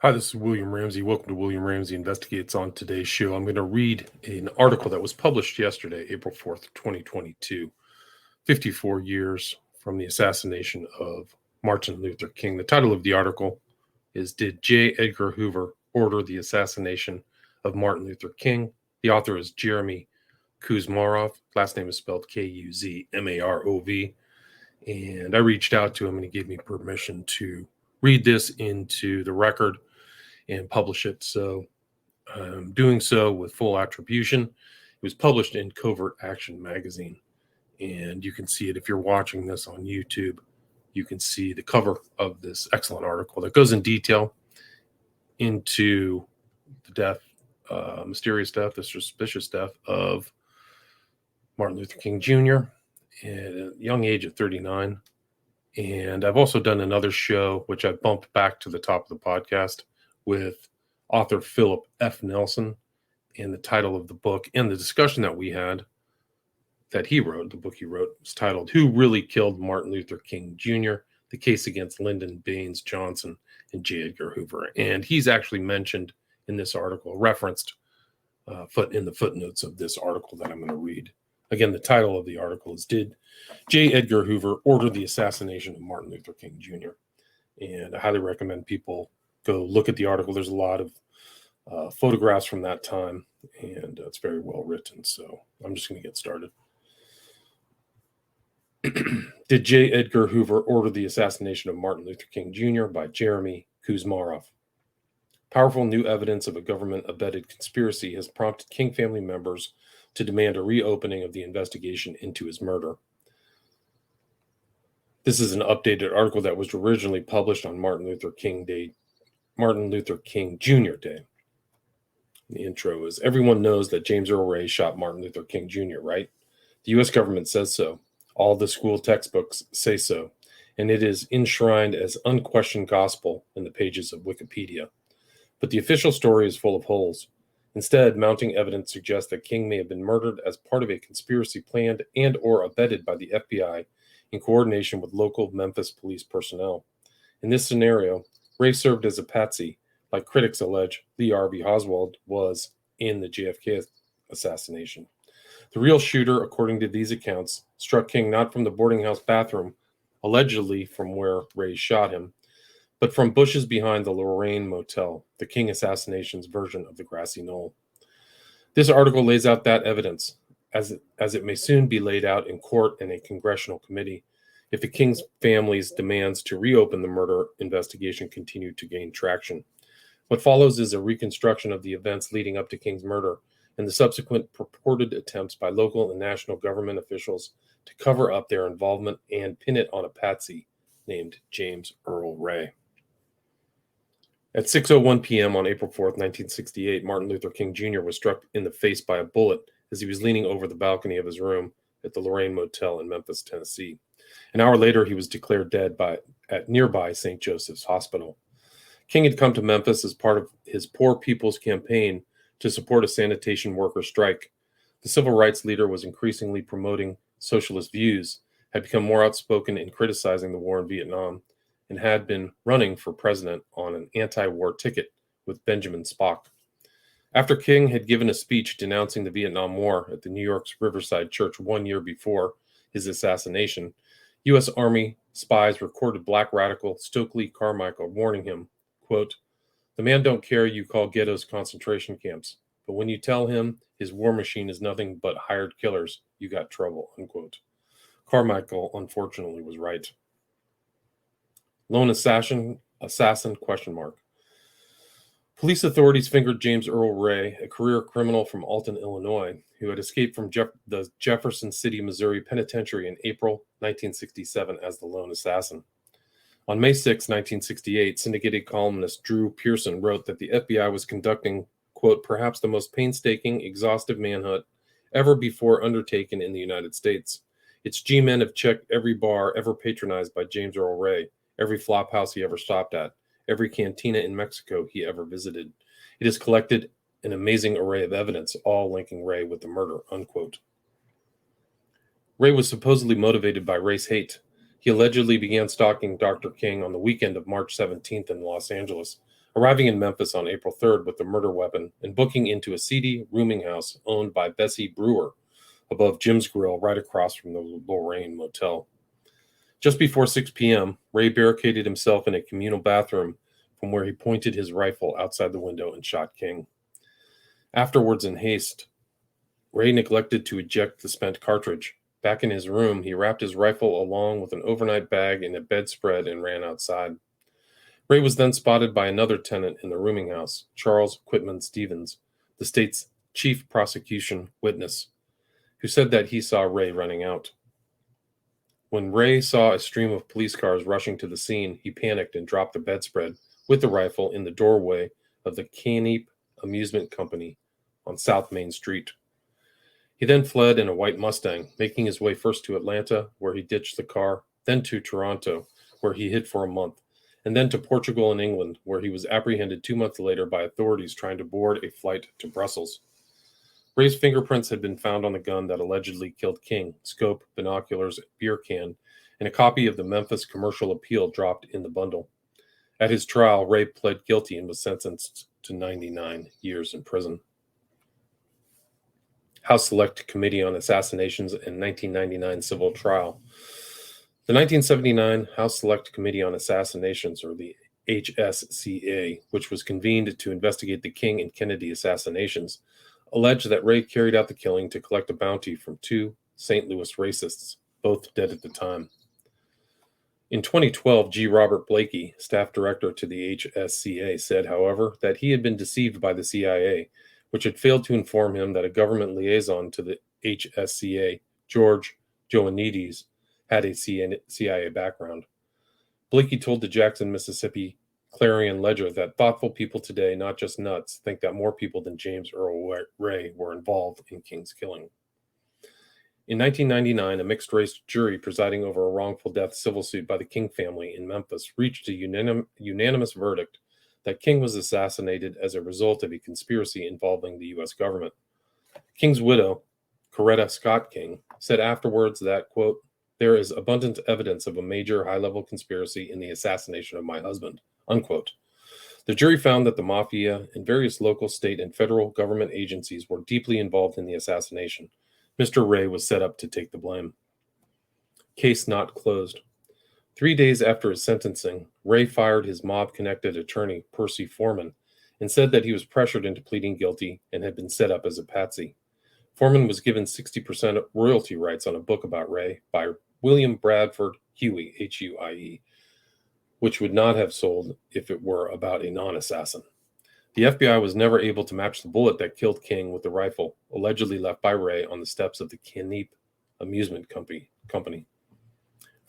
Hi, this is William Ramsey. Welcome to William Ramsey Investigates. On today's show, I'm going to read an article that was published yesterday, April 4th, 2022, 54 years from the assassination of Martin Luther King. The title of the article is Did J. Edgar Hoover Order the Assassination of Martin Luther King? The author is Jeremy Kuzmarov. Last name is spelled Kuzmarov. And I reached out to him and he gave me permission to read this into the record and publish it. So I'm doing so with full attribution. It was published in Covert Action magazine. And you can see it if you're watching this on YouTube. You can see the cover of this excellent article that goes in detail into the death, mysterious death, the suspicious death of Martin Luther King Jr. at a young age of 39. And I've also done another show, which I bumped back to the top of the podcast, with author Philip F. Nelson, and the title of the book and the discussion that we had that he wrote, the book he wrote, was titled Who Really Killed Martin Luther King Jr., The Case Against Lyndon Baines Johnson and J. Edgar Hoover. And he's actually mentioned in this article, referenced in the footnotes of this article that I'm going to read. Again, the title of the article is Did J. Edgar Hoover Order the Assassination of Martin Luther King Jr.? And I highly recommend people go look at the article. There's a lot of photographs from that time, and it's very well written. So I'm just going to get started. Did J. Edgar Hoover Order the Assassination of Martin Luther King Jr. by Jeremy Kuzmarov? Powerful new evidence of a government-abetted conspiracy has prompted King family members to demand a reopening of the investigation into his murder. This is an updated article that was originally published on Martin Luther King Jr. Day. The intro is, everyone knows that James Earl Ray shot Martin Luther King Jr., right? The U.S. government says so. All the school textbooks say so. And it is enshrined as unquestioned gospel in the pages of Wikipedia. But the official story is full of holes. Instead, mounting evidence suggests that King may have been murdered as part of a conspiracy planned and or abetted by the FBI in coordination with local Memphis police personnel. In this scenario, Ray served as a patsy, like critics allege Lee Harvey Oswald was in the JFK assassination. The real shooter, according to these accounts, struck King not from the boarding house bathroom, allegedly from where Ray shot him, but from bushes behind the Lorraine Motel, the King assassination's version of the grassy knoll. This article lays out that evidence, as it may soon be laid out in court and a congressional committee, if the King's family's demands to reopen the murder investigation continue to gain traction. What follows is a reconstruction of the events leading up to King's murder and the subsequent purported attempts by local and national government officials to cover up their involvement and pin it on a patsy named James Earl Ray. At 6:01 p.m. on April 4th, 1968, Martin Luther King Jr. was struck in the face by a bullet as he was leaning over the balcony of his room at the Lorraine Motel in Memphis, Tennessee. An hour later, he was declared dead at nearby St. Joseph's Hospital. King had come to Memphis as part of his Poor People's Campaign to support a sanitation worker strike. The civil rights leader was increasingly promoting socialist views, had become more outspoken in criticizing the war in Vietnam, and had been running for president on an anti-war ticket with Benjamin Spock. After King had given a speech denouncing the Vietnam War at the New York's Riverside Church 1 year before his assassination, U.S. Army spies recorded black radical Stokely Carmichael warning him, quote, "The man don't care you call ghettos concentration camps, but when you tell him his war machine is nothing but hired killers, you got trouble," unquote. Carmichael, unfortunately, was right. Lone assassin, question mark. Police authorities fingered James Earl Ray, a career criminal from Alton, Illinois, who had escaped from the Jefferson City, Missouri penitentiary in April 1967 as the lone assassin. On May 6, 1968, syndicated columnist Drew Pearson wrote that the FBI was conducting, quote, perhaps the most painstaking, exhaustive manhunt ever before undertaken in the United States. Its G-men have checked every bar ever patronized by James Earl Ray, every flop house he ever stopped at, every cantina in Mexico he ever visited. It has collected an amazing array of evidence, all linking Ray with the murder, unquote. Ray was supposedly motivated by race hate. He allegedly began stalking Dr. King on the weekend of March 17th in Los Angeles, arriving in Memphis on April 3rd with the murder weapon and booking into a seedy rooming house owned by Bessie Brewer above Jim's Grill right across from the Lorraine Motel. Just before 6 p.m., Ray barricaded himself in a communal bathroom from where he pointed his rifle outside the window and shot King. Afterwards, in haste, Ray neglected to eject the spent cartridge. Back in his room, he wrapped his rifle along with an overnight bag in a bedspread and ran outside. Ray was then spotted by another tenant in the rooming house, Charles Quitman Stevens, the state's chief prosecution witness, who said that he saw Ray running out. When Ray saw a stream of police cars rushing to the scene, he panicked and dropped the bedspread with the rifle in the doorway of the Caneep Amusement Company on South Main Street. He then fled in a white Mustang, making his way first to Atlanta, where he ditched the car, then to Toronto, where he hid for a month, and then to Portugal and England, where he was apprehended 2 months later by authorities trying to board a flight to Brussels. Ray's fingerprints had been found on the gun that allegedly killed King, scope, binoculars, beer can, and a copy of the Memphis Commercial Appeal dropped in the bundle. At his trial, Ray pled guilty and was sentenced to 99 years in prison. House Select Committee on Assassinations and 1999 Civil Trial. The 1979 House Select Committee on Assassinations, or the HSCA, which was convened to investigate the King and Kennedy assassinations, alleged that Ray carried out the killing to collect a bounty from 2 St. Louis racists, both dead at the time. In 2012, G. Robert Blakey, staff director to the HSCA, said, however, that he had been deceived by the CIA, which had failed to inform him that a government liaison to the HSCA, George Ioannidis, had a CIA background. Blakey told the Jackson, Mississippi Clarion Ledger that thoughtful people today, not just nuts, think that more people than James Earl Ray were involved in King's killing. In 1999, a mixed-race jury presiding over a wrongful death civil suit by the King family in Memphis reached a unanimous verdict that King was assassinated as a result of a conspiracy involving the U.S. government. King's widow, Coretta Scott King, said afterwards that, quote, there is abundant evidence of a major high-level conspiracy in the assassination of my husband, unquote. The jury found that the mafia and various local, state, and federal government agencies were deeply involved in the assassination. Mr. Ray was set up to take the blame. Case not closed. 3 days after his sentencing, Ray fired his mob-connected attorney, Percy Foreman, and said that he was pressured into pleading guilty and had been set up as a patsy. Foreman was given 60% royalty rights on a book about Ray by William Bradford Huie, Huie, which would not have sold if it were about a non-assassin. The FBI was never able to match the bullet that killed King with the rifle, allegedly left by Ray on the steps of the Caneep Amusement Company.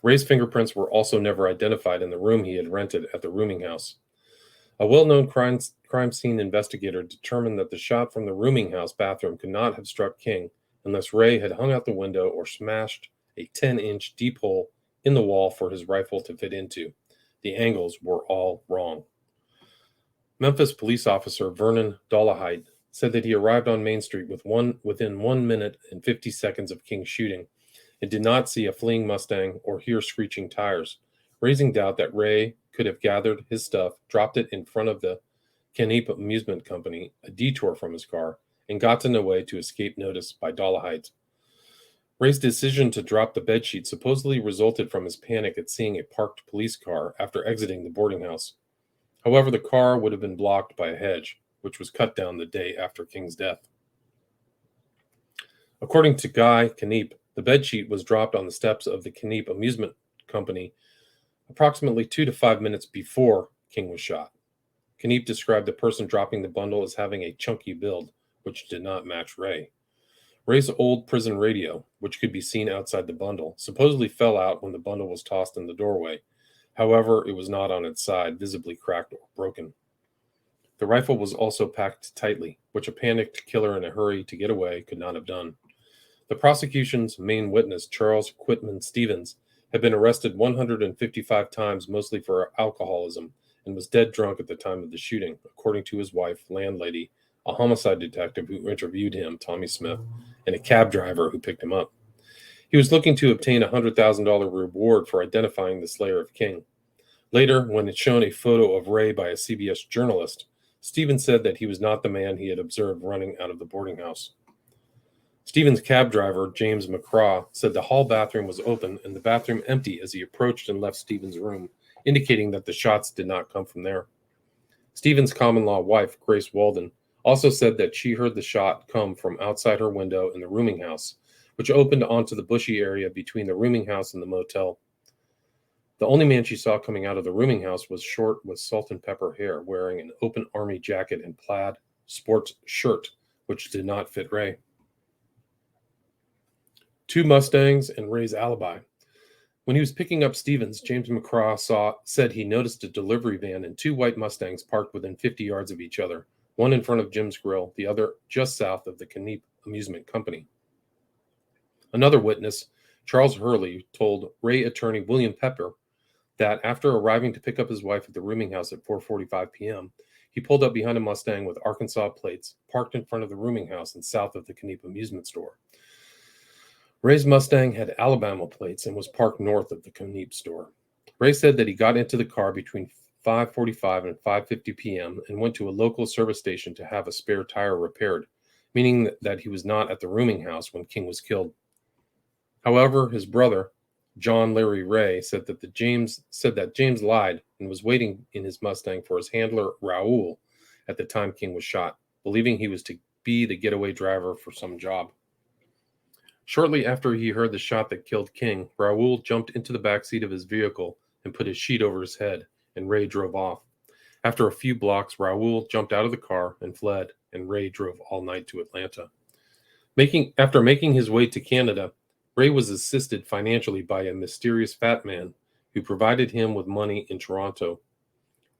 Ray's fingerprints were also never identified in the room he had rented at the rooming house. A well-known crime scene investigator determined that the shot from the rooming house bathroom could not have struck King unless Ray had hung out the window or smashed a 10-inch deep hole in the wall for his rifle to fit into. The angles were all wrong. Memphis police officer Vernon Dollahite said that he arrived on Main Street within 1 minute and 50 seconds of King's shooting and did not see a fleeing Mustang or hear screeching tires, raising doubt that Ray could have gathered his stuff, dropped it in front of the Caneep Amusement Company, a detour from his car, and gotten away to escape notice by Dollahite. Ray's decision to drop the bedsheet supposedly resulted from his panic at seeing a parked police car after exiting the boarding house. However, the car would have been blocked by a hedge, which was cut down the day after King's death. According to Guy Caneep, the bedsheet was dropped on the steps of the Caneep Amusement Company approximately 2 to 5 minutes before King was shot. Caneep described the person dropping the bundle as having a chunky build, which did not match Ray. Ray's old prison radio, which could be seen outside the bundle, supposedly fell out when the bundle was tossed in the doorway. However, it was not on its side, visibly cracked or broken. The rifle was also packed tightly, which a panicked killer in a hurry to get away could not have done. The prosecution's main witness, Charles Quitman Stevens, had been arrested 155 times, mostly for alcoholism, and was dead drunk at the time of the shooting, according to his wife, landlady, a homicide detective who interviewed him, Tommy Smith, and a cab driver who picked him up. He was looking to obtain a $100,000 reward for identifying the slayer of King. Later, when it shown a photo of Ray by a CBS journalist, Stevens said that he was not the man he had observed running out of the boarding house. Stevens' cab driver, James McCraw, said the hall bathroom was open and the bathroom empty as he approached and left Stevens' room, indicating that the shots did not come from there. Stevens' common-law wife, Grace Walden, also said that she heard the shot come from outside her window in the rooming house, which opened onto the bushy area between the rooming house and the motel. The only man she saw coming out of the rooming house was short with salt and pepper hair, wearing an open army jacket and plaid sports shirt, which did not fit Ray. 2 Mustangs and Ray's alibi. When he was picking up Stevens, James McCraw said he noticed a delivery van and 2 white Mustangs parked within 50 yards of each other, one in front of Jim's Grill, the other just south of the Kniep Amusement Company. Another witness, Charles Hurley, told Ray attorney William Pepper that after arriving to pick up his wife at the rooming house at 4:45 p.m., he pulled up behind a Mustang with Arkansas plates, parked in front of the rooming house and south of the Kniep Amusement Store. Ray's Mustang had Alabama plates and was parked north of the Kniep store. Ray said that he got into the car between 5:45 and 5:50 p.m. and went to a local service station to have a spare tire repaired, meaning that he was not at the rooming house when King was killed. However, his brother, John Larry Ray, said that James lied and was waiting in his Mustang for his handler, Raoul, at the time King was shot, believing he was to be the getaway driver for some job. Shortly after he heard the shot that killed King, Raoul jumped into the back seat of his vehicle and put his sheet over his head, and Ray drove off. After a few blocks, Raoul jumped out of the car and fled, and Ray drove all night to Atlanta. After making his way to Canada, Ray was assisted financially by a mysterious fat man who provided him with money in Toronto.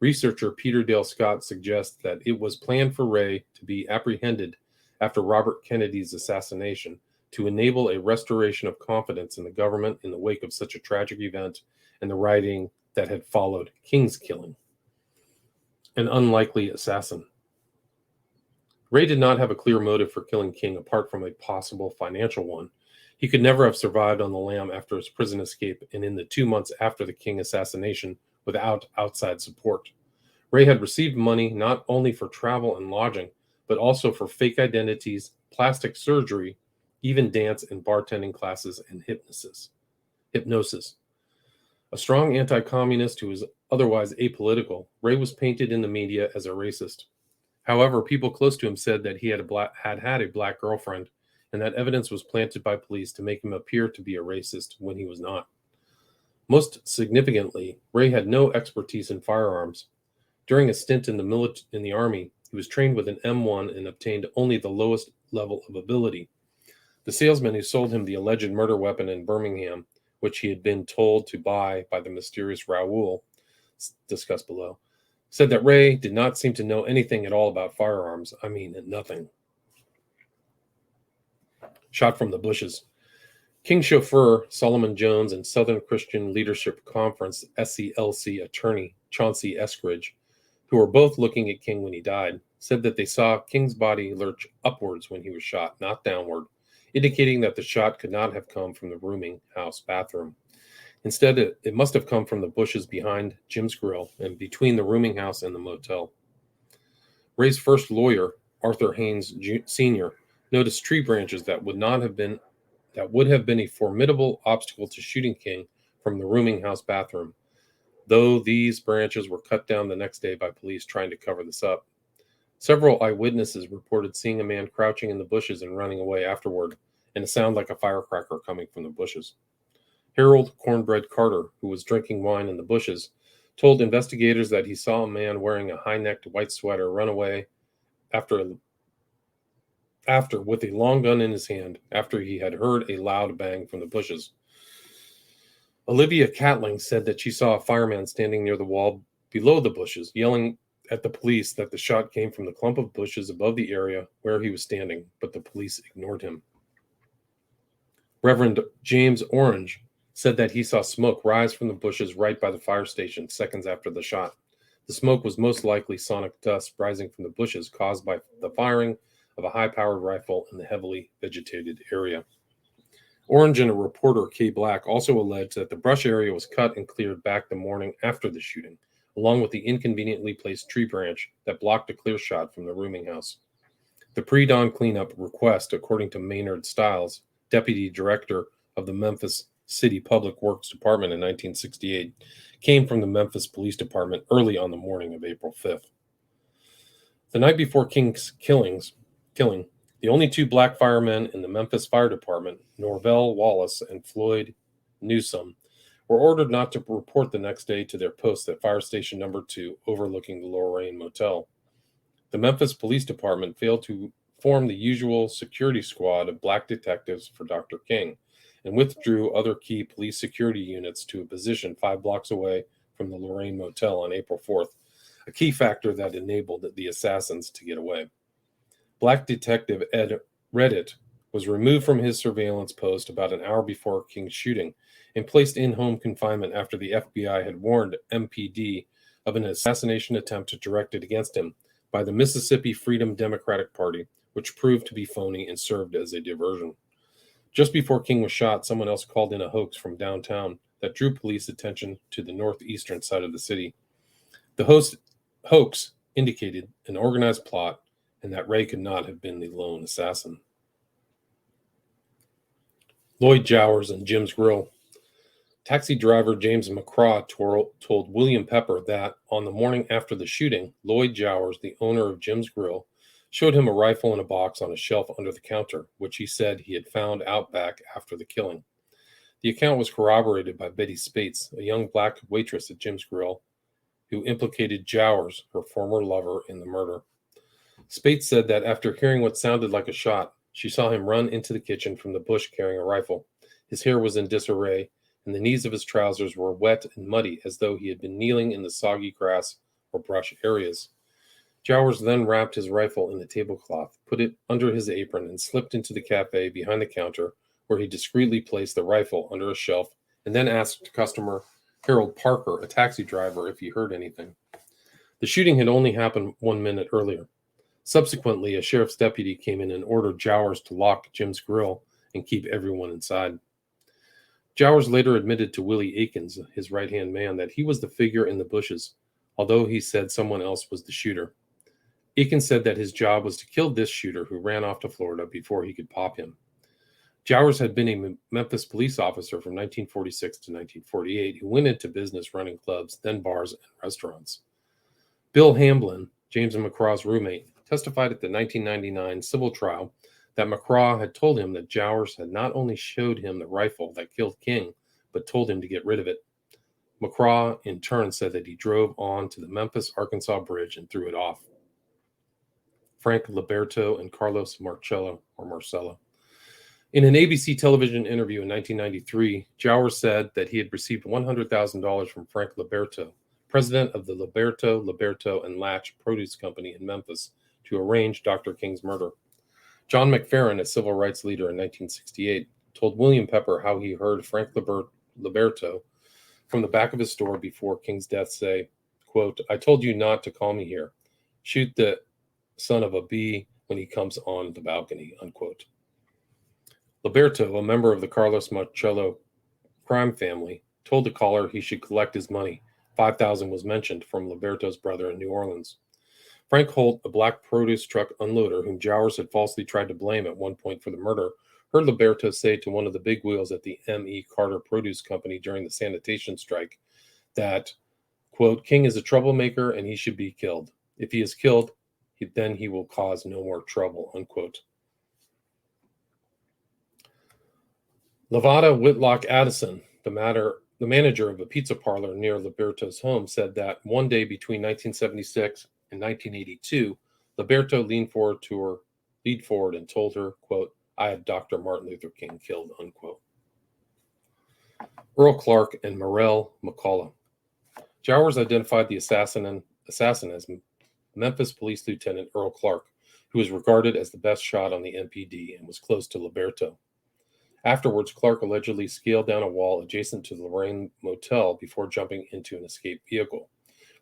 Researcher Peter Dale Scott suggests that it was planned for Ray to be apprehended after Robert Kennedy's assassination to enable a restoration of confidence in the government in the wake of such a tragic event and the rioting that had followed King's killing. An unlikely assassin. Ray did not have a clear motive for killing King apart from a possible financial one. He could never have survived on the lam after his prison escape and in the 2 months after the King assassination without outside support. Ray had received money not only for travel and lodging, but also for fake identities, plastic surgery, even dance and bartending classes and hypnosis. A strong anti-communist who was otherwise apolitical, Ray was painted in the media as a racist. However, people close to him said that he had a black girlfriend, and that evidence was planted by police to make him appear to be a racist when he was not. Most significantly, Ray had no expertise in firearms. During a stint in the Army, he was trained with an M1 and obtained only the lowest level of ability. The salesman who sold him the alleged murder weapon in Birmingham, which he had been told to buy by the mysterious Raoul, discussed below, said that Ray did not seem to know anything at all about firearms. I mean, nothing. Shot from the bushes. King's chauffeur, Solomon Jones, and Southern Christian Leadership Conference SCLC attorney, Chauncey Eskridge, who were both looking at King when he died, said that they saw King's body lurch upwards when he was shot, not downward, indicating that the shot could not have come from the rooming house bathroom. Instead, it must have come from the bushes behind Jim's Grill and between the rooming house and the motel. Ray's first lawyer, Arthur Haynes Sr., noticed tree branches that would have been a formidable obstacle to shooting King from the rooming house bathroom, though these branches were cut down the next day by police trying to cover this up. Several eyewitnesses reported seeing a man crouching in the bushes and running away afterward, and a sound like a firecracker coming from the bushes. Harold Cornbread Carter, who was drinking wine in the bushes, told investigators that he saw a man wearing a high-necked white sweater run away after with a long gun in his hand after he had heard a loud bang from the bushes. Olivia Catling said that she saw a fireman standing near the wall below the bushes, yelling at the police that the shot came from the clump of bushes above the area where he was standing, but the police ignored him. Reverend James Orange said that he saw smoke rise from the bushes right by the fire station seconds after the shot. The smoke was most likely sonic dust rising from the bushes caused by the firing of a high-powered rifle in the heavily vegetated area. Orange and a reporter, Kay Black, also alleged that the brush area was cut and cleared back the morning after the shooting, along with the inconveniently placed tree branch that blocked a clear shot from the rooming house. The pre-dawn cleanup request, according to Maynard Stiles, deputy director of the Memphis City Public Works Department in 1968, came from the Memphis Police Department early on the morning of April 5th. The night before King's killing, the only two black firemen in the Memphis Fire Department, Norvell Wallace and Floyd Newsome, were ordered not to report the next day to their posts at Fire Station Number 2 overlooking the Lorraine Motel. The Memphis Police Department failed to form the usual security squad of black detectives for Dr. King and withdrew other key police security units to a position 5 blocks away from the Lorraine Motel on April 4th, a key factor that enabled the assassins to get away. Black detective Ed Reddit was removed from his surveillance post about an hour before King's shooting and placed in home confinement after the FBI had warned MPD of an assassination attempt directed against him by the Mississippi Freedom Democratic Party, which proved to be phony and served as a diversion. Just before King was shot, someone else called in a hoax from downtown that drew police attention to the northeastern side of the city. The hoax indicated an organized plot and that Ray could not have been the lone assassin. Lloyd Jowers and Jim's Grill. Taxi driver James McCraw told William Pepper that on the morning after the shooting, Lloyd Jowers, the owner of Jim's Grill, showed him a rifle in a box on a shelf under the counter, which he said he had found out back after the killing. The account was corroborated by Betty Spates, a young black waitress at Jim's Grill, who implicated Jowers, her former lover, in the murder. Spates said that after hearing what sounded like a shot, she saw him run into the kitchen from the bush carrying a rifle. His hair was in disarray, and the knees of his trousers were wet and muddy as though he had been kneeling in the soggy grass or brush areas. Jowers then wrapped his rifle in a tablecloth, put it under his apron, and slipped into the cafe behind the counter, where he discreetly placed the rifle under a shelf and then asked customer Harold Parker, a taxi driver, if he heard anything. The shooting had only happened 1 minute earlier. Subsequently, a sheriff's deputy came in and ordered Jowers to lock Jim's Grill and keep everyone inside. Jowers later admitted to Willie Aikens, his right-hand man, that he was the figure in the bushes, although he said someone else was the shooter. Aikens said that his job was to kill this shooter who ran off to Florida before he could pop him. Jowers had been a Memphis police officer from 1946 to 1948 who went into business running clubs, then bars and restaurants. Bill Hamblin, James and McCraw's roommate, testified at the 1999 civil trial that McCraw had told him that Jowers had not only showed him the rifle that killed King, but told him to get rid of it. McCraw, in turn, said that he drove on to the Memphis-Arkansas Bridge and threw it off. Frank Liberto and Carlos Marcello. In an ABC television interview in 1993, Jowers said that he had received $100,000 from Frank Liberto, president of the Liberto and Latch Produce Company in Memphis, to arrange Dr. King's murder. John McFerrin, a civil rights leader in 1968, told William Pepper how he heard Frank Liberto from the back of his store before King's death say, quote, "I told you not to call me here. Shoot the son of a bee when he comes on the balcony," unquote. Liberto, a member of the Carlos Marcello crime family, told the caller he should collect his money. $5,000 was mentioned from Liberto's brother in New Orleans. Frank Holt, a black produce truck unloader whom Jowers had falsely tried to blame at one point for the murder, heard Liberto say to one of the big wheels at the M.E. Carter Produce Company during the sanitation strike that, quote, "King is a troublemaker and he should be killed. If he is killed, then he will cause no more trouble," unquote. Lavada Whitlock Addison, the manager of a pizza parlor near Liberto's home, said that one day between 1976 and 1982, Liberto leaned forward and told her, quote, "I had Dr. Martin Luther King killed," unquote. Earl Clark and Morrell McCullough. Jowers identified the assassin as Memphis Police Lieutenant Earl Clark, who was regarded as the best shot on the MPD and was close to Liberto. Afterwards, Clark allegedly scaled down a wall adjacent to the Lorraine Motel before jumping into an escaped vehicle.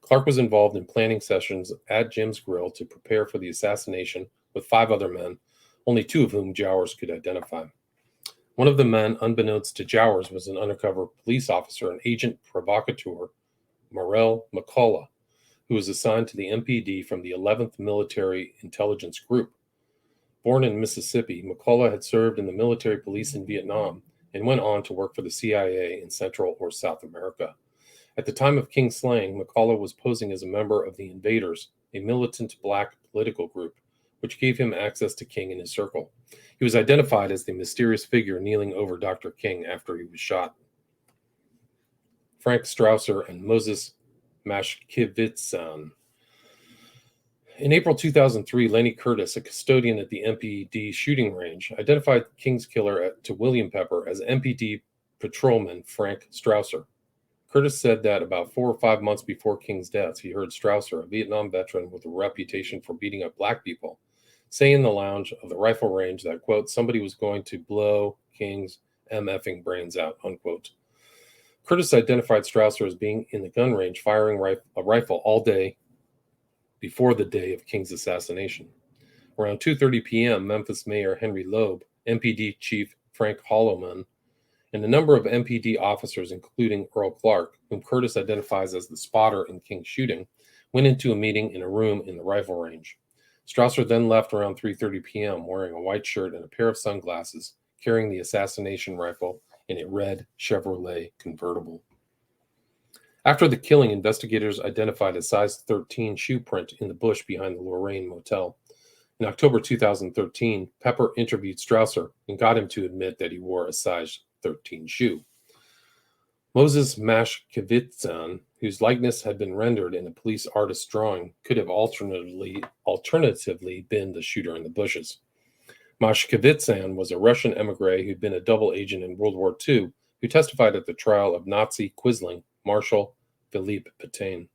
Clark was involved in planning sessions at Jim's Grill to prepare for the assassination with 5 other men, only 2 of whom Jowers could identify. One of the men, unbeknownst to Jowers, was an undercover police officer and agent provocateur, Morel McCullough, who was assigned to the MPD from the 11th Military Intelligence Group. Born in Mississippi, McCullough had served in the military police in Vietnam and went on to work for the CIA in Central or South America. At the time of King's slaying, McCullough was posing as a member of the Invaders, a militant black political group, which gave him access to King and his circle. He was identified as the mysterious figure kneeling over Dr. King after he was shot. Frank Strausser and Moses Mashkevitsan. In April 2003, Lenny Curtis, a custodian at the MPD shooting range, identified King's killer to William Pepper as MPD patrolman Frank Strausser. Curtis said that about 4 or 5 months before King's death, he heard Strausser, a Vietnam veteran with a reputation for beating up black people, say in the lounge of the rifle range that, quote, somebody was going to blow King's MFing brains out, unquote. Curtis identified Strausser as being in the gun range firing a rifle all day before the day of King's assassination. Around 2:30 p.m., Memphis Mayor Henry Loeb, MPD Chief Frank Holloman, and a number of MPD officers, including Earl Clark, whom Curtis identifies as the spotter in King's shooting, went into a meeting in a room in the rifle range. Strausser then left around 3:30 p.m. wearing a white shirt and a pair of sunglasses, carrying the assassination rifle in a red Chevrolet convertible. After the killing, investigators identified a size 13 shoe print in the bush behind the Lorraine Motel. In October 2013, Pepper interviewed Strausser and got him to admit that he wore a size 13 shoe. Moses Mashkevitsan, whose likeness had been rendered in a police artist's drawing, could have alternatively been the shooter in the bushes. Mashkevitsan was a Russian emigre who'd been a double agent in World War II, who testified at the trial of Nazi Quisling Marshal Philippe Pétain.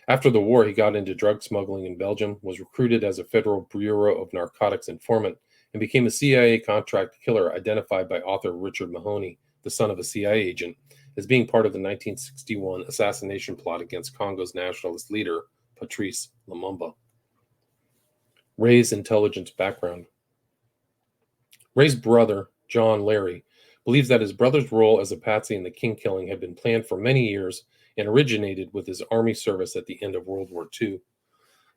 After the war, he got into drug smuggling in Belgium, was recruited as a Federal Bureau of Narcotics informant, and became a CIA contract killer identified by author Richard Mahoney, the son of a CIA agent, as being part of the 1961 assassination plot against Congo's nationalist leader, Patrice Lumumba. Ray's intelligence background. Ray's brother, John Larry, believes that his brother's role as a patsy in the King killing had been planned for many years and originated with his army service at the end of World War II.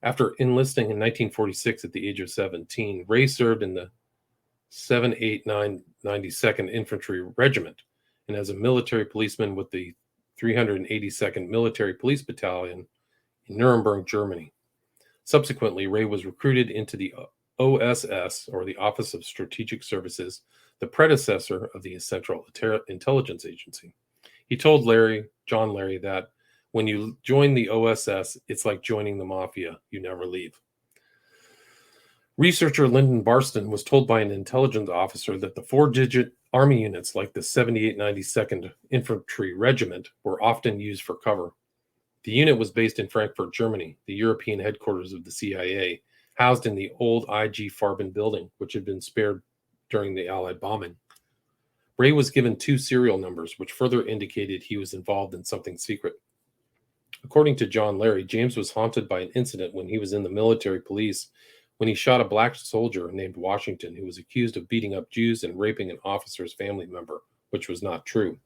After enlisting in 1946 at the age of 17, Ray served in the 78992nd Infantry Regiment and as a military policeman with the 382nd Military Police Battalion in Nuremberg, Germany. Subsequently, Ray was recruited into the OSS, or the Office of Strategic Services, the predecessor of the Central Intelligence Agency. He told John Larry, that when you join the OSS, it's like joining the mafia. You never leave. Researcher Lyndon Barston was told by an intelligence officer that the 4-digit army units like the 7892nd Infantry Regiment were often used for cover. The unit was based in Frankfurt, Germany, the European headquarters of the CIA, housed in the old IG Farben building, which had been spared during the Allied bombing. Ray was given 2 serial numbers, which further indicated he was involved in something secret. According to John Larry, James was haunted by an incident when he was in the military police when he shot a black soldier named Washington who was accused of beating up Jews and raping an officer's family member, which was not true.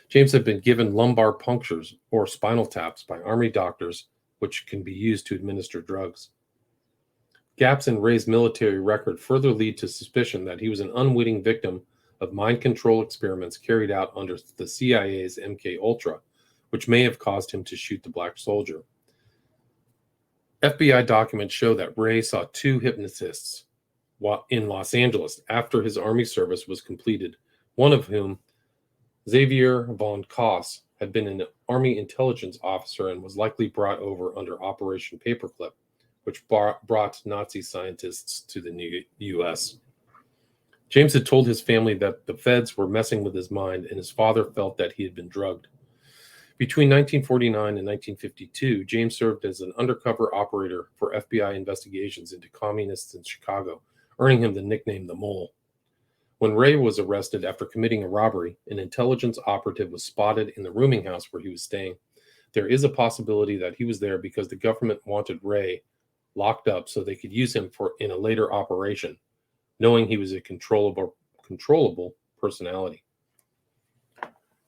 James had been given lumbar punctures or spinal taps by Army doctors, which can be used to administer drugs. Gaps in Ray's military record further lead to suspicion that he was an unwitting victim of mind control experiments carried out under the CIA's MK-Ultra, which may have caused him to shoot the black soldier. FBI documents show that Ray saw 2 hypnotists in Los Angeles after his Army service was completed, one of whom, Xavier von Koss, had been an Army intelligence officer and was likely brought over under Operation Paperclip, which brought Nazi scientists to the U.S. James had told his family that the feds were messing with his mind, and his father felt that he had been drugged. Between 1949 and 1952, James served as an undercover operator for FBI investigations into communists in Chicago, earning him the nickname The Mole. When Ray was arrested after committing a robbery, an intelligence operative was spotted in the rooming house where he was staying. There is a possibility that he was there because the government wanted Ray locked up so they could use him in a later operation, knowing he was a controllable personality.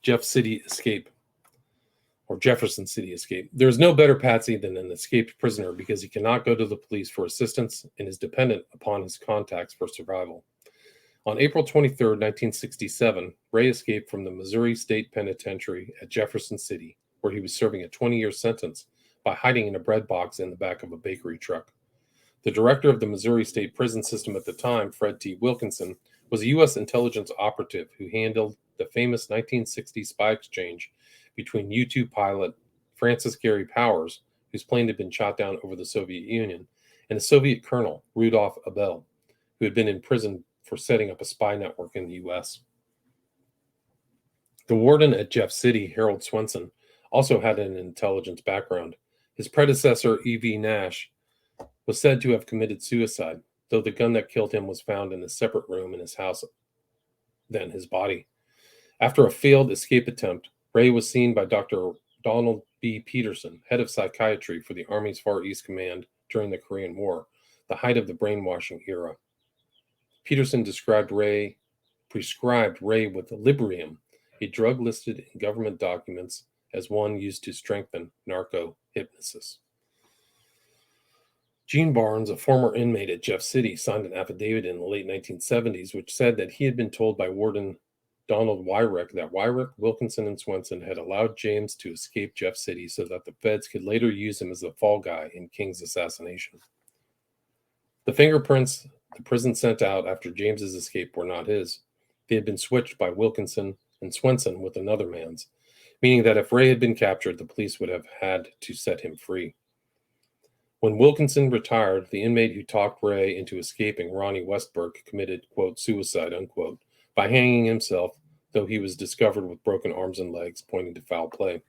Jefferson City escape. There is no better patsy than an escaped prisoner because he cannot go to the police for assistance and is dependent upon his contacts for survival. On April 23, 1967, Ray escaped from the Missouri State Penitentiary at Jefferson City, where he was serving a 20-year sentence, by hiding in a bread box in the back of a bakery truck. The director of the Missouri State Prison System at the time, Fred T. Wilkinson, was a U.S. intelligence operative who handled the famous 1960 spy exchange between U-2 pilot Francis Gary Powers, whose plane had been shot down over the Soviet Union, and a Soviet colonel, Rudolf Abel, who had been imprisoned for setting up a spy network in the U.S. The warden at Jeff City, Harold Swenson, also had an intelligence background. His predecessor, E.V. Nash, was said to have committed suicide, though the gun that killed him was found in a separate room in his house than his body. After a failed escape attempt, Ray was seen by Dr. Donald B. Peterson, head of psychiatry for the Army's Far East Command during the Korean War, the height of the brainwashing era. Peterson prescribed Ray with Librium, a drug listed in government documents as one used to strengthen narco-hypnosis. Gene Barnes, a former inmate at Jeff City, signed an affidavit in the late 1970s which said that he had been told by Warden Donald Wyrick that Wyrick, Wilkinson, and Swenson had allowed James to escape Jeff City so that the feds could later use him as the fall guy in King's assassination. The fingerprints the prison sent out after James's escape were not his. They had been switched by Wilkinson and Swenson with another man's, meaning that if Ray had been captured, the police would have had to set him free. When Wilkinson retired, the inmate who talked Ray into escaping, Ronnie Westbrook, committed, quote, suicide, unquote, by hanging himself, though he was discovered with broken arms and legs, pointing to foul play.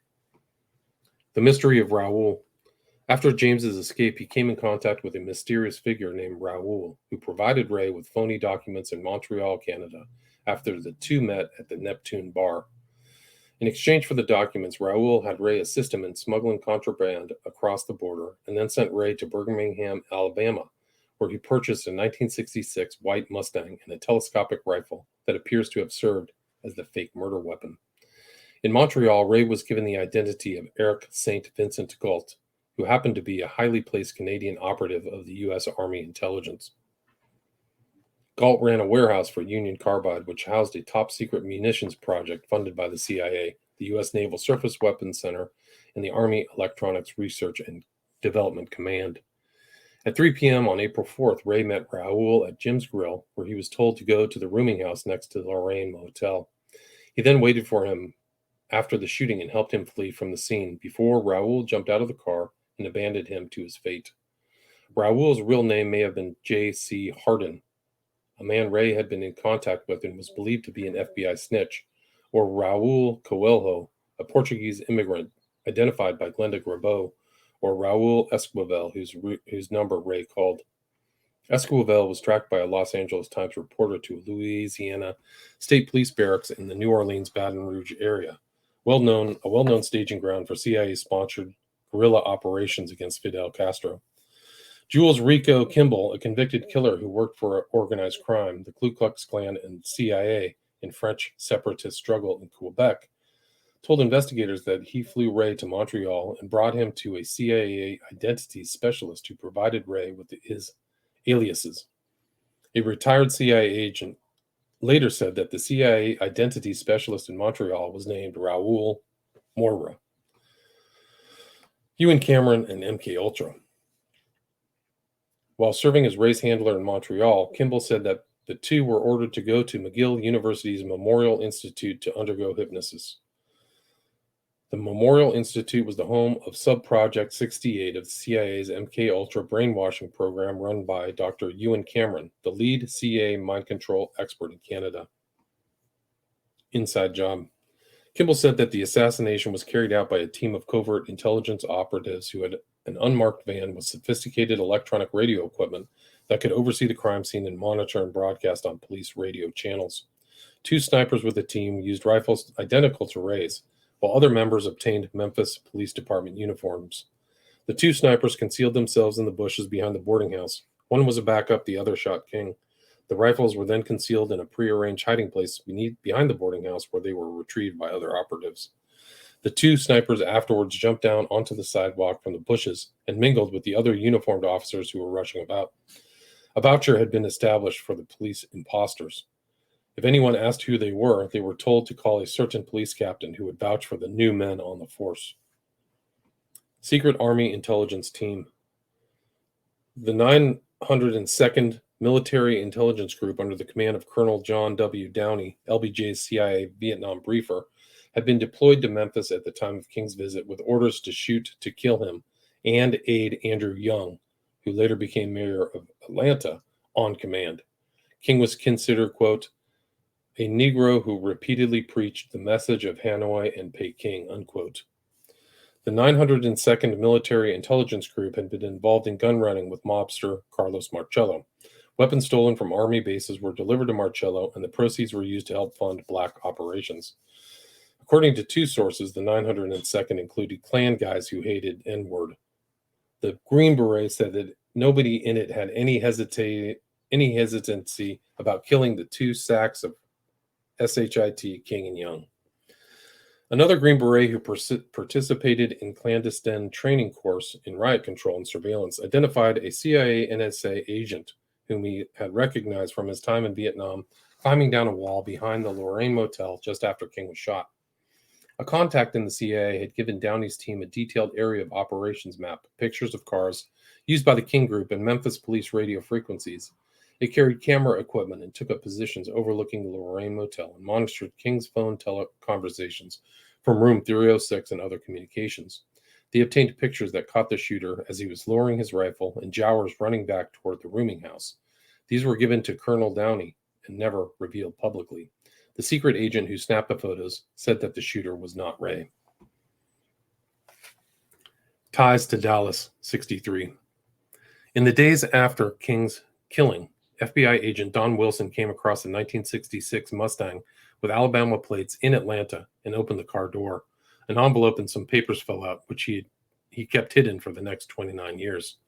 The mystery of Raoul. After James's escape, he came in contact with a mysterious figure named Raoul, who provided Ray with phony documents in Montreal, Canada, after the two met at the Neptune bar. In exchange for the documents, Raoul had Ray assist him in smuggling contraband across the border and then sent Ray to Birmingham, Alabama, where he purchased a 1966 white Mustang and a telescopic rifle that appears to have served as the fake murder weapon. In Montreal, Ray was given the identity of Eric St. Vincent Gault, who happened to be a highly placed Canadian operative of the U.S. Army intelligence. Gault ran a warehouse for Union Carbide, which housed a top-secret munitions project funded by the CIA, the U.S. Naval Surface Weapons Center, and the Army Electronics Research and Development Command. At 3 p.m. on April 4th, Ray met Raoul at Jim's Grill, where he was told to go to the rooming house next to the Lorraine Motel. He then waited for him after the shooting and helped him flee from the scene before Raoul jumped out of the car and abandoned him to his fate. Raoul's real name may have been J.C. Hardin, a man Ray had been in contact with and was believed to be an FBI snitch, or Raul Coelho, a Portuguese immigrant identified by Glenda Grabeau, or Raul Esquivel, whose number Ray called. Esquivel was tracked by a Los Angeles Times reporter to a Louisiana State Police barracks in the New Orleans Baton Rouge area, a well-known staging ground for CIA-sponsored guerrilla operations against Fidel Castro. Jules Rico Kimball, a convicted killer who worked for organized crime, the Ku Klux Klan, and CIA in French separatist struggle in Quebec, told investigators that he flew Ray to Montreal and brought him to a CIA identity specialist who provided Ray with his aliases. A retired CIA agent later said that the CIA identity specialist in Montreal was named Raoul Moira. Ewan Cameron and MK Ultra. While serving as race handler in Montreal, Kimball said that the two were ordered to go to McGill University's Memorial Institute to undergo hypnosis. The Memorial Institute was the home of Subproject 68 of the CIA's MK Ultra brainwashing program run by Dr. Ewan Cameron, the lead CIA mind control expert in Canada. Inside job. Kimball said that the assassination was carried out by a team of covert intelligence operatives who had an unmarked van with sophisticated electronic radio equipment that could oversee the crime scene and monitor and broadcast on police radio channels. 2 snipers with the team used rifles identical to Ray's, while other members obtained Memphis Police Department uniforms. The 2 snipers concealed themselves in the bushes behind the boarding house. One was a backup, the other shot King. The rifles were then concealed in a prearranged hiding place behind the boarding house, where they were retrieved by other operatives. The two snipers afterwards jumped down onto the sidewalk from the bushes and mingled with the other uniformed officers who were rushing about. A voucher had been established for the police impostors. If anyone asked who they were told to call a certain police captain who would vouch for the new men on the force. Secret Army Intelligence Team. The 902nd Military Intelligence Group, under the command of Colonel John W. Downey, LBJ's CIA Vietnam briefer, had been deployed to Memphis at the time of King's visit with orders to shoot to kill him and aid Andrew Young, who later became mayor of Atlanta, on command. King was considered, quote, a Negro who repeatedly preached the message of Hanoi and Peking, unquote. The 902nd Military Intelligence Group had been involved in gun running with mobster Carlos Marcello. Weapons stolen from Army bases were delivered to Marcello, and the proceeds were used to help fund black operations. According to two sources, the 902nd included Klan guys who hated N-word. The Green Beret said that nobody in it had any hesitancy about killing the two sacks of SHIT, King and Young. Another Green Beret who participated in clandestine training course in riot control and surveillance identified a CIA NSA agent whom he had recognized from his time in Vietnam, climbing down a wall behind the Lorraine Motel just after King was shot. A contact in the CIA had given Downey's team a detailed area of operations map, pictures of cars used by the King Group and Memphis police radio frequencies. It carried camera equipment and took up positions overlooking the Lorraine Motel and monitored King's phone conversations from room 306 and other communications. They obtained pictures that caught the shooter as he was lowering his rifle and Jowers running back toward the rooming house. These were given to Colonel Downey and never revealed publicly. The secret agent who snapped the photos said that the shooter was not Ray. Ties to Dallas, 63. In the days after King's killing, FBI agent Don Wilson came across a 1966 Mustang with Alabama plates in Atlanta and opened the car door. An envelope and some papers fell out, which he kept hidden for the next 29 years.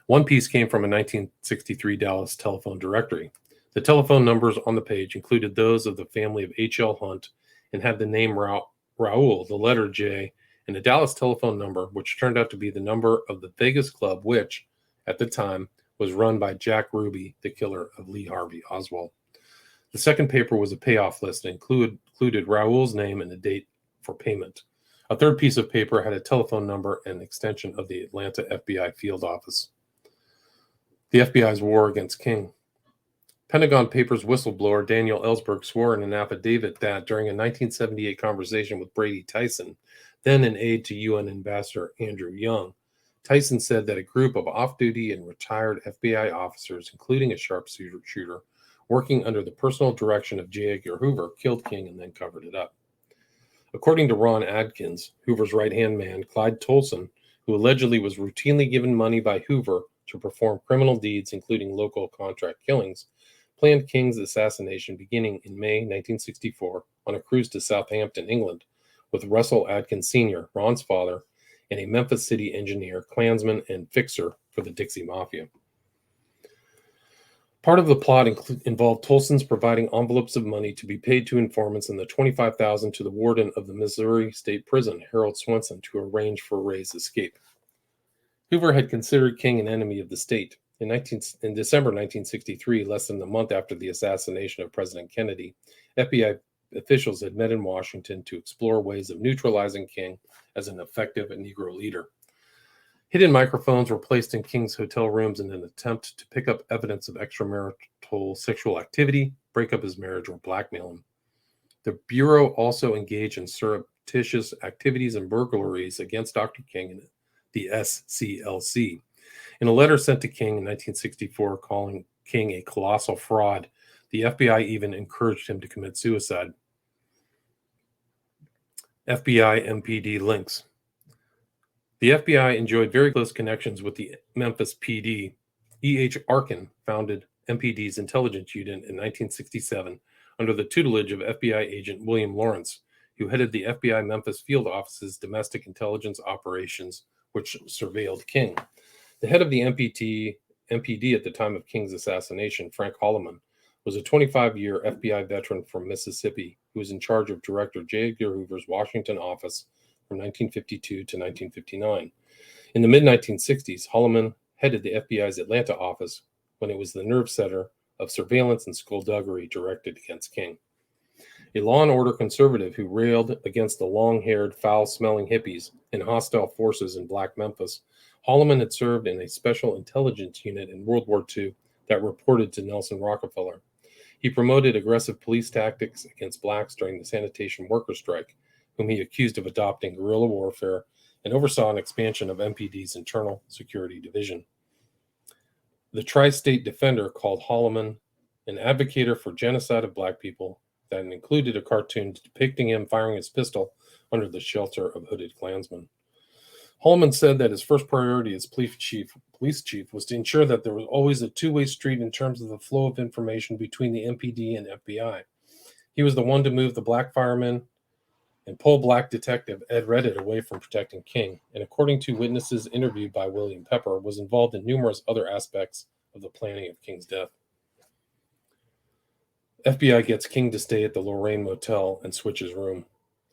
One piece came from a 1963 Dallas telephone directory. The telephone numbers on the page included those of the family of H.L. Hunt and had the name Raoul, the letter J, and a Dallas telephone number, which turned out to be the number of the Vegas club, which, at the time, was run by Jack Ruby, the killer of Lee Harvey Oswald. The second paper was a payoff list and included Raoul's name and a date for payment. A third piece of paper had a telephone number and extension of the Atlanta FBI field office. The FBI's war against King. Pentagon Papers whistleblower Daniel Ellsberg swore in an affidavit that during a 1978 conversation with Brady Tyson, then an aide to UN Ambassador Andrew Young, Tyson said that a group of off-duty and retired FBI officers, including a sharpshooter, working under the personal direction of J. Edgar Hoover, killed King and then covered it up. According to Ron Adkins, Hoover's right-hand man, Clyde Tolson, who allegedly was routinely given money by Hoover to perform criminal deeds, including local contract killings, planned King's assassination beginning in May 1964 on a cruise to Southampton, England, with Russell Adkins Sr., Ron's father, and a Memphis City engineer, Klansman, and fixer for the Dixie Mafia. Part of the plot involved Tolson's providing envelopes of money to be paid to informants and the $25,000 to the warden of the Missouri State Prison, Harold Swenson, to arrange for Ray's escape. Hoover had considered King an enemy of the state. In December 1963, less than a month after the assassination of President Kennedy, FBI officials had met in Washington to explore ways of neutralizing King as an effective Negro leader. Hidden microphones were placed in King's hotel rooms in an attempt to pick up evidence of extramarital sexual activity, break up his marriage, or blackmail him. The Bureau also engaged in surreptitious activities and burglaries against Dr. King and the SCLC. In a letter sent to King in 1964 calling King a colossal fraud, the FBI even encouraged him to commit suicide. FBI MPD links. The FBI enjoyed very close connections with the Memphis PD. E.H. Arkin founded MPD's intelligence unit in 1967 under the tutelage of FBI agent William Lawrence, who headed the FBI Memphis field office's domestic intelligence operations, which surveilled King. The head of the MPD at the time of King's assassination, Frank Holloman, was a 25-year FBI veteran from Mississippi who was in charge of Director J. Edgar Hoover's Washington office from 1952 to 1959. In the mid-1960s, Holloman headed the FBI's Atlanta office when it was the nerve center of surveillance and skullduggery directed against King. A law and order conservative who railed against the long-haired, foul-smelling hippies and hostile forces in Black Memphis, Holloman had served in a special intelligence unit in World War II that reported to Nelson Rockefeller. He promoted aggressive police tactics against blacks during the sanitation worker strike, whom he accused of adopting guerrilla warfare, and oversaw an expansion of MPD's internal security division. The Tri-State Defender called Holloman an advocate for genocide of black people that included a cartoon depicting him firing his pistol under the shelter of hooded Klansmen. Holloman said that his first priority as police chief was to ensure that there was always a two-way street in terms of the flow of information between the MPD and FBI. He was the one to move the black fireman and pull black detective Ed Redditt away from protecting King, and according to witnesses interviewed by William Pepper, was involved in numerous other aspects of the planning of King's death. FBI gets King to stay at the Lorraine Motel and switches room.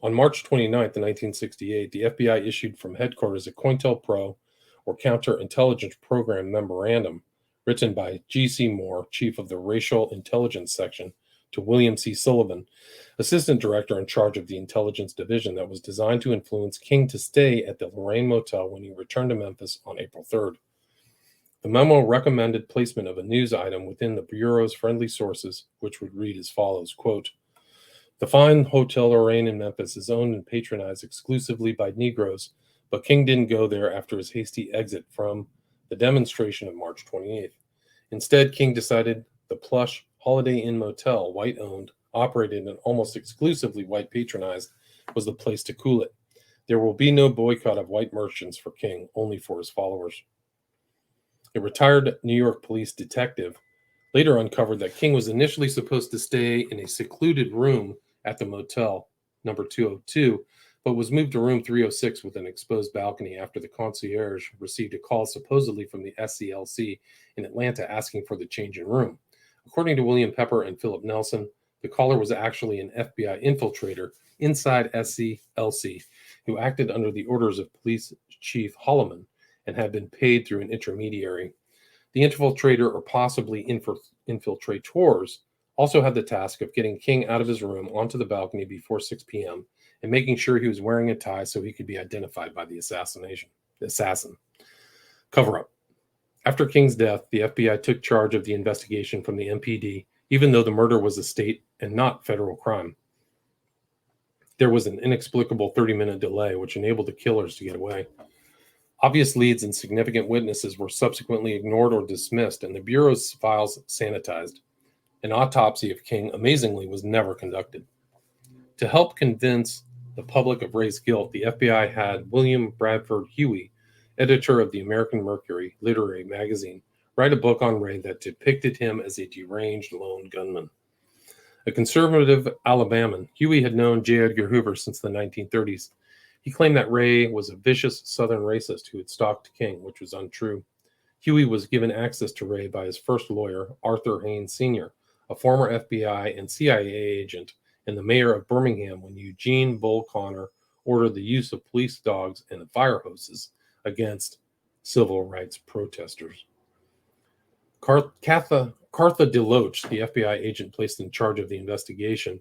On March 29, 1968, the FBI issued from headquarters a COINTELPRO, or Counterintelligence Program Memorandum, written by G.C. Moore, chief of the Racial Intelligence Section, to William C. Sullivan, assistant director in charge of the Intelligence Division, that was designed to influence King to stay at the Lorraine Motel when he returned to Memphis on April 3rd. The memo recommended placement of a news item within the Bureau's friendly sources, which would read as follows, quote, "The fine Hotel Lorraine in Memphis is owned and patronized exclusively by Negroes, but King didn't go there after his hasty exit from the demonstration of March 28th. Instead, King decided the plush Holiday Inn Motel, white-owned, operated, and almost exclusively white-patronized, was the place to cool it. There will be no boycott of white merchants for King, only for his followers." A retired New York police detective later uncovered that King was initially supposed to stay in a secluded room at the motel, number 202, but was moved to room 306 with an exposed balcony after the concierge received a call supposedly from the SCLC in Atlanta asking for the change in room. According to William Pepper and Philip Nelson, the caller was actually an FBI infiltrator inside SCLC who acted under the orders of Police Chief Holloman and had been paid through an intermediary. The infiltrator, or possibly infiltrators, also had the task of getting King out of his room onto the balcony before 6 p.m. and making sure he was wearing a tie so he could be identified by the assassin. Cover-up. After King's death, the FBI took charge of the investigation from the MPD, even though the murder was a state and not federal crime. There was an inexplicable 30-minute delay, which enabled the killers to get away. Obvious leads and significant witnesses were subsequently ignored or dismissed, and the Bureau's files sanitized. An autopsy of King, amazingly, was never conducted. To help convince the public of Ray's guilt, the FBI had William Bradford Huey, editor of the American Mercury literary magazine, write a book on Ray that depicted him as a deranged lone gunman. A conservative Alabaman, Huey had known J. Edgar Hoover since the 1930s. He claimed that Ray was a vicious Southern racist who had stalked King, which was untrue. Huey was given access to Ray by his first lawyer, Arthur Haynes Sr., a former FBI and CIA agent and the mayor of Birmingham when Eugene Bull Connor ordered the use of police dogs and fire hoses against civil rights protesters. Cartha DeLoach, the FBI agent placed in charge of the investigation,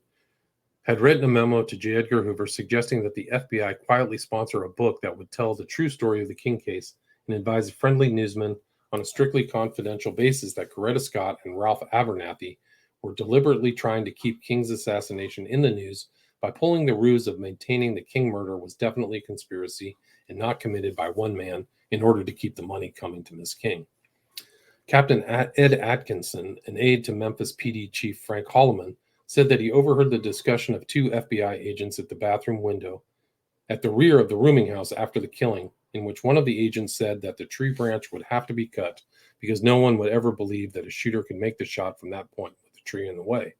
had written a memo to J. Edgar Hoover suggesting that the FBI quietly sponsor a book that would tell the true story of the King case and advise friendly newsmen on a strictly confidential basis that Coretta Scott and Ralph Abernathy were deliberately trying to keep King's assassination in the news by pulling the ruse of maintaining the King murder was definitely a conspiracy and not committed by one man in order to keep the money coming to Miss King. Captain Ed Atkinson, an aide to Memphis PD Chief Frank Holloman, said that he overheard the discussion of two FBI agents at the bathroom window at the rear of the rooming house after the killing, in which one of the agents said that the tree branch would have to be cut because no one would ever believe that a shooter could make the shot from that point with the tree in the way.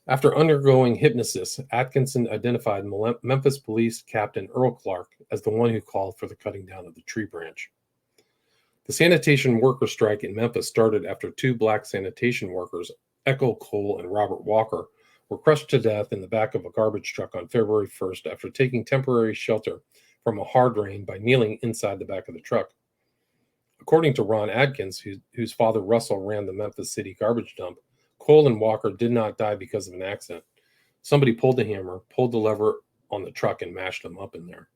After undergoing hypnosis, Atkinson identified Memphis Police Captain Earl Clark as the one who called for the cutting down of the tree branch. The sanitation worker strike in Memphis started after two black sanitation workers Echo Cole and Robert Walker, were crushed to death in the back of a garbage truck on February 1st after taking temporary shelter from a hard rain by kneeling inside the back of the truck. According to Ron Adkins, whose father Russell ran the Memphis City garbage dump, Cole and Walker did not die because of an accident. Somebody pulled the hammer, pulled the lever on the truck, and mashed them up in there.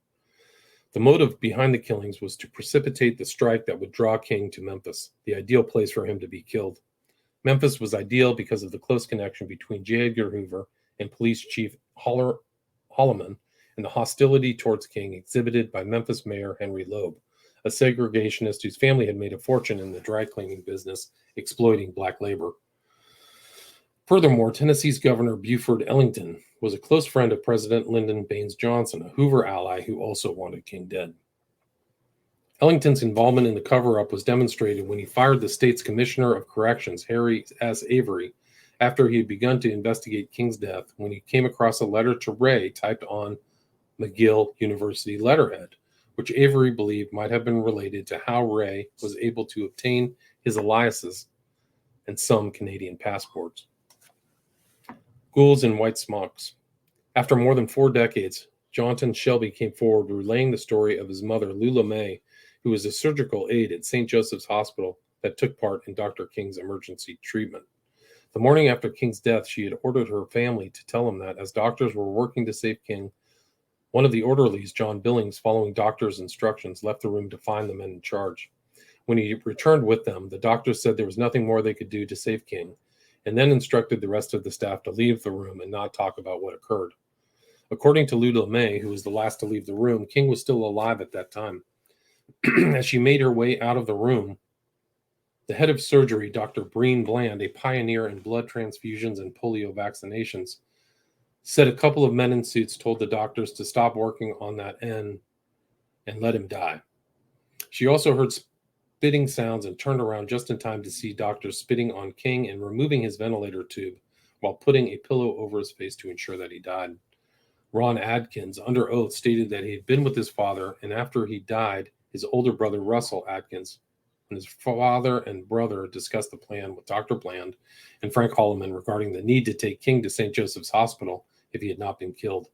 The motive behind the killings was to precipitate the strike that would draw King to Memphis, the ideal place for him to be killed. Memphis was ideal because of the close connection between J. Edgar Hoover and Police Chief Holloman and the hostility towards King exhibited by Memphis Mayor Henry Loeb, a segregationist whose family had made a fortune in the dry cleaning business, exploiting black labor. Furthermore, Tennessee's Governor Buford Ellington was a close friend of President Lyndon Baines Johnson, a Hoover ally who also wanted King dead. Ellington's involvement in the cover-up was demonstrated when he fired the state's Commissioner of Corrections, Harry S. Avery, after he had begun to investigate King's death when he came across a letter to Ray typed on McGill University letterhead, which Avery believed might have been related to how Ray was able to obtain his aliases and some Canadian passports. Ghouls in white smocks. After more than 4 decades, Jonathan Shelby came forward relaying the story of his mother, Lula May, who was a surgical aide at St. Joseph's Hospital that took part in Dr. King's emergency treatment. The morning after King's death, she had ordered her family to tell him that as doctors were working to save King, one of the orderlies, John Billings, following doctor's instructions, left the room to find the men in charge. When he returned with them, the doctors said there was nothing more they could do to save King, and then instructed the rest of the staff to leave the room and not talk about what occurred. According to Lula May, who was the last to leave the room, King was still alive at that time. As she made her way out of the room, the head of surgery, Dr. Breen Bland, a pioneer in blood transfusions and polio vaccinations, said a couple of men in suits told the doctors to stop working on that end and let him die. She also heard spitting sounds and turned around just in time to see doctors spitting on King and removing his ventilator tube while putting a pillow over his face to ensure that he died. Ron Adkins, under oath, stated that he had been with his father, and after he died, his older brother Russell Adkins and his father and brother discussed the plan with Dr. Bland and Frank Holloman regarding the need to take King to St. Joseph's Hospital if he had not been killed.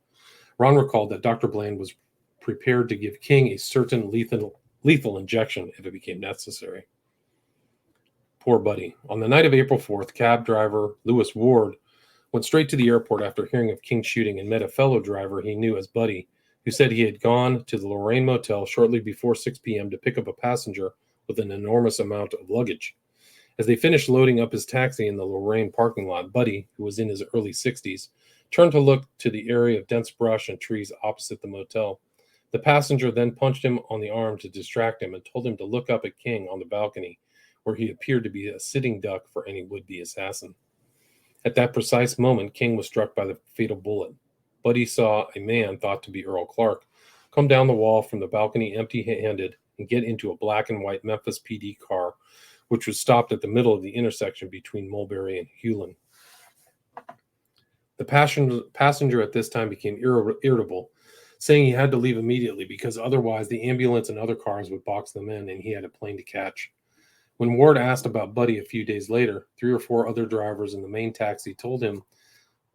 Ron recalled that Dr. Bland was prepared to give King a certain lethal injection if it became necessary. Poor Buddy. On the night of April 4th, cab driver Lewis Ward went straight to the airport after hearing of King's shooting and met a fellow driver he knew as Buddy, who said he had gone to the Lorraine Motel shortly before 6 p.m. to pick up a passenger with an enormous amount of luggage. As they finished loading up his taxi in the Lorraine parking lot, Buddy, who was in his early 60s, turned to look to the area of dense brush and trees opposite the motel. The passenger then punched him on the arm to distract him and told him to look up at King on the balcony, where he appeared to be a sitting duck for any would-be assassin. At that precise moment, King was struck by the fatal bullet. Buddy saw a man thought to be Earl Clark come down the wall from the balcony empty-handed and get into a black and white Memphis PD car, which was stopped at the middle of the intersection between Mulberry and Hewlin. The passenger at this time became irritable, saying he had to leave immediately because otherwise the ambulance and other cars would box them in and he had a plane to catch. When Ward asked about Buddy a few days later, 3 or 4 other drivers in the main taxi told him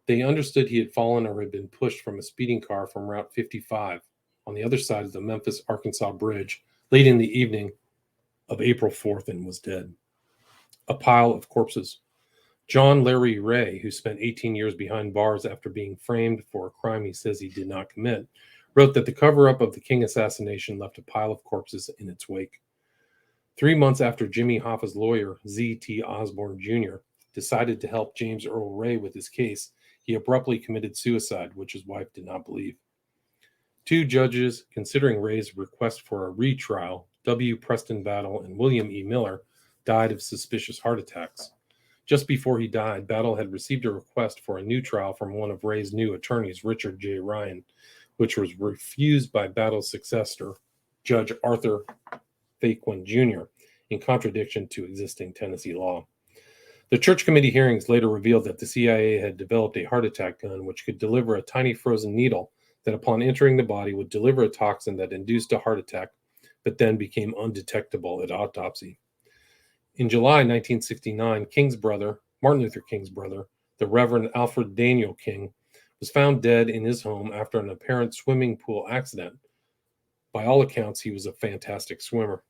they understood he had fallen or had been pushed from a speeding car from Route 55 on the other side of the Memphis-Arkansas Bridge late in the evening of April 4th and was dead. A pile of corpses. John Larry Ray, who spent 18 years behind bars after being framed for a crime he says he did not commit, wrote that the cover-up of the King assassination left a pile of corpses in its wake. 3 months after Jimmy Hoffa's lawyer, Z.T. Osborne Jr., decided to help James Earl Ray with his case, he abruptly committed suicide, which his wife did not believe. 2 judges considering Ray's request for a retrial, W. Preston Battle and William E. Miller, died of suspicious heart attacks. Just before he died, Battle had received a request for a new trial from one of Ray's new attorneys, Richard J. Ryan, which was refused by Battle's successor, Judge Arthur Faquin Jr., in contradiction to existing Tennessee law. The Church Committee hearings later revealed that the CIA had developed a heart attack gun which could deliver a tiny frozen needle that upon entering the body would deliver a toxin that induced a heart attack, but then became undetectable at autopsy. In July 1969, King's brother, Martin Luther King's brother, the Reverend Alfred Daniel King, was found dead in his home after an apparent swimming pool accident. By all accounts, he was a fantastic swimmer.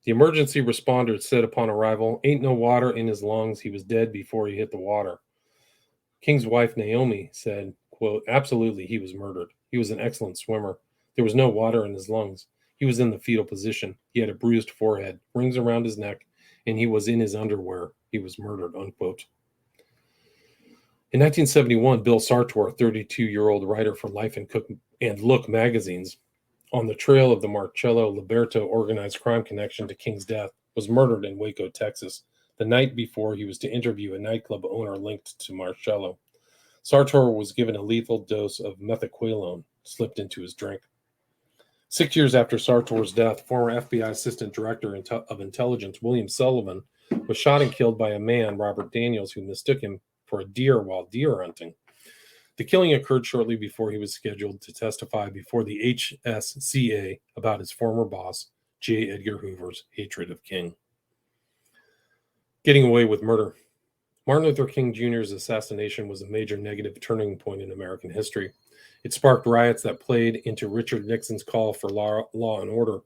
The emergency responders said upon arrival, "Ain't no water in his lungs. He was dead before he hit the water." King's wife, Naomi, said, quote, "Absolutely, he was murdered. He was an excellent swimmer. There was no water in his lungs. He was in the fetal position. He had a bruised forehead, rings around his neck, and he was in his underwear. He was murdered," unquote. In 1971, Bill Sartor, a 32-year-old writer for Life and Look magazines, on the trail of the Marcello Liberto organized crime connection to King's death, was murdered in Waco, Texas, the night before he was to interview a nightclub owner linked to Marcello. Sartor was given a lethal dose of methaqualone slipped into his drink. 6 years after Sartor's death, former FBI Assistant Director of Intelligence William Sullivan was shot and killed by a man, Robert Daniels, who mistook him for a deer while deer hunting. The killing occurred shortly before he was scheduled to testify before the HSCA about his former boss, J. Edgar Hoover's hatred of King. Getting away with murder. Martin Luther King Jr.'s assassination was a major negative turning point in American history. It sparked riots that played into Richard Nixon's call for law and order,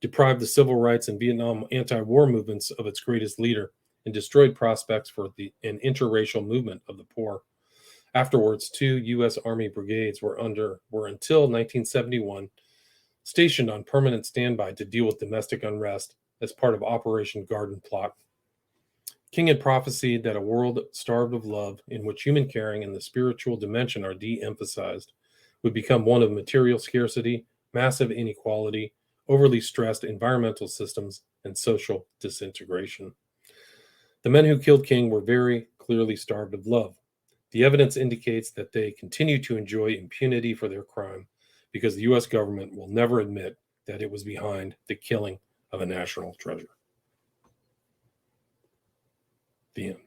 deprived the civil rights and Vietnam anti-war movements of its greatest leader, and destroyed prospects for an interracial movement of the poor. Afterwards, 2 U.S. Army brigades were until 1971 stationed on permanent standby to deal with domestic unrest as part of Operation Garden Plot. King had prophesied that a world starved of love, in which human caring and the spiritual dimension are de-emphasized, would become one of material scarcity, massive inequality, overly stressed environmental systems, and social disintegration. The men who killed King were very clearly starved of love. The evidence indicates that they continue to enjoy impunity for their crime because the U.S. government will never admit that it was behind the killing of a national treasure. The end.